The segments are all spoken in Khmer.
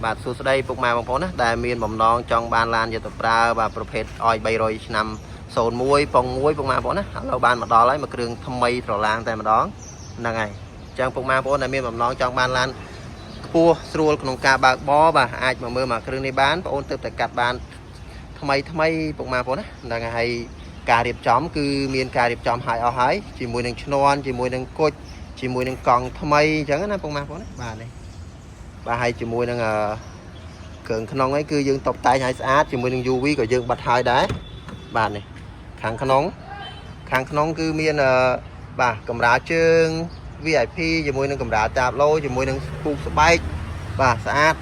បាទសួស្តីពុកម៉ែបងប្អូនណាដែលមានបំណងចង់បានឡានយកទៅប្រើបាទប្រភេទអយ300ឆ្នាំ01ប៉ុង1ពុកម៉ែបងប្អូនណាឥឡូវបានមកដល់ហើយមួយគ្រឿងថ្មីត្រឡាងតែម្ដងហ្នឹងហើយអញ្ចឹងពុកម៉ែបងប្អូនដែលមានបំណងចង់បានឡានខ្ពស់ស្រួលក្នុងការបើកបរបាទអាចមកមើលមកគ្រឿងនេះបានបងប្អូនទើបតែកាត់បានថ្មីពុកម៉ែបងប្អូនណាហ្នឹងហើយការរៀបចំគឺមានការរៀបចំឲ្យអស់ហើយជាមួយនឹងឈ្នាន់ជាមួយនឹងគុជជាមួយនឹងកង់ថ្មីអញ្ចឹងណាពុកម៉ែបងប្អូនណាបាទនេះបាទហើយជាមួយនឹងគ្រឿងក្នុងấyគឺយើងតុបតែងឲ្យស្អាតជាមួយនឹង UV ក៏យើងបិទហើយដែរបាទនេះខាងក្នុងគឺមានបាទកម្រាលជើង VIP ជាមួយនឹងកម្រាលតាបឡូជាមួយនឹងពូកស្បែកបាទស្អាត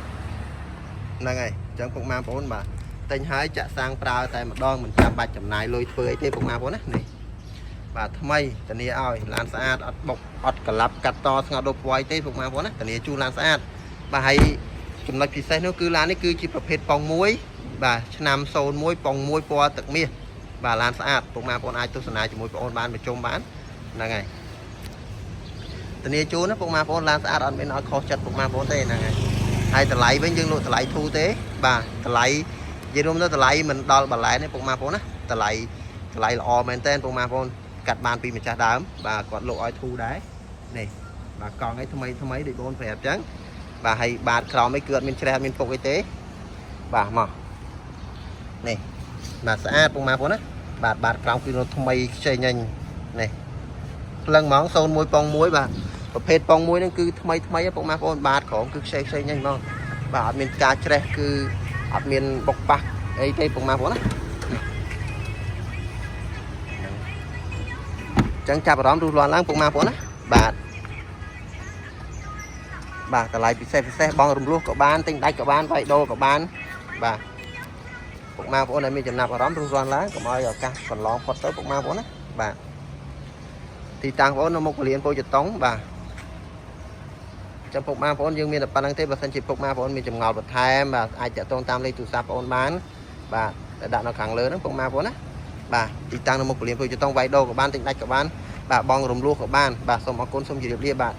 ហ្នឹងហើយអញ្ចឹងពុកម៉ែបងប្អូនបាទទិញហើយចាក់សាំងប្រើតែម្ដងមិនចាំបាច់ចំណាយលុយធ្វើអីទេពុកម៉ែបងប្អូនណានេះបាទថ្មីធានាឲ្យឡានស្អាតអត់បុកអត់ក្លាប់កាត់តស្ងោរដូរពណ៌អីទេពុកម៉ែបងប្អូនណាធានាជូនឡានស្អាតបាទហើយចំណុចពិសេសនោះគឺឡាននេះគឺជាប្រភេទប៉ុង1បាទឆ្នាំ01ប៉ុង1ពណ៌ទឹកមាសបាទឡានស្អាតពុកម៉ែបងប្អូនអាចទស្សនាជាមួយបងប្អូនបានប្រជុំបានហ្នឹងហើយធានាជូនណាពុកម៉ែបងប្អូនឡានស្អាតអត់មានឲ្យខុសចិត្តពុកម៉ែបងប្អូនទេហ្នឹងហើយតម្លៃវិញយើងលក់តម្លៃធូរទេបាទតម្លៃនិយាយរួមទៅតម្លៃមិនដល់បន្លែទេពុកម៉ែបងប្អូនណាតម្លៃល្អមែនតើពុកម៉ែបងប្អូនកាត់បានពីម្ចាស់ដើមបាទគាត់លក់ឲ្យធូរដែរនេះបាទកង់ឯថ្មីដូចបងប្អូនប្រាប់អញ្ចឹងបាទហើយបាតក្រោមឯគឺអត់មានច្រេះអត់មានពុកអីទេបាទមកនេះបាទស្អាតពុកម៉ែបងប្អូនណាបាតក្រោមគឺថ្មីខ្ចីញញនេះភ្លឹងហ្មង01ប៉ុង1បាទប្រភេទប៉ុង1ហ្នឹងគឺថ្មីពុកម៉ែបងប្អូនបាតក្រោមគឺខ្ចីញញហ្មងបាទអត់មានការច្រេះគឺអត់មានបុកប៉ះអីទេពុកម៉ែបងប្អូនណាចឹងចាប់អារម្មណ៍រស់រានឡើងពុកម៉ែបងប្អូនណាបាទតម្លៃពិសេសបងរំលោះក៏បានទិញដាច់ក៏បានវាយដូរក៏បានបាទពុកម៉ែបងប្អូនដែលមានចំណាប់អារម្មណ៍រស់រានឡើងកុំឲ្យឱកាសកន្លងផុតទៅពុកម៉ែបងប្អូនណាបាទទីតាំងបងប្អូននៅមុខពលានពោធិ៍ចតុងបាទចាំពុកម៉ែបងប្អូនយើងមានតែប៉ុណ្្នឹងទេបើសិនជាពុកម៉ែបងប្អូនមានចម្ងល់បន្ថែមបាទអាចតាក់ទងតាមលេខទូរស័ព្ទបងប្អូនបានបាទដែលដាក់នៅខាងលើហ្នឹងពុកម៉ែបងប្អូនណាបាទទីតាំងនៅមុខពលានពោធិ៍ចតុងវាយដូរក៏បានទិញដាច់ក៏បានបាទបងរំលោះក៏បានបាទសូមអរគុណសូមជម្រាបលាបាទ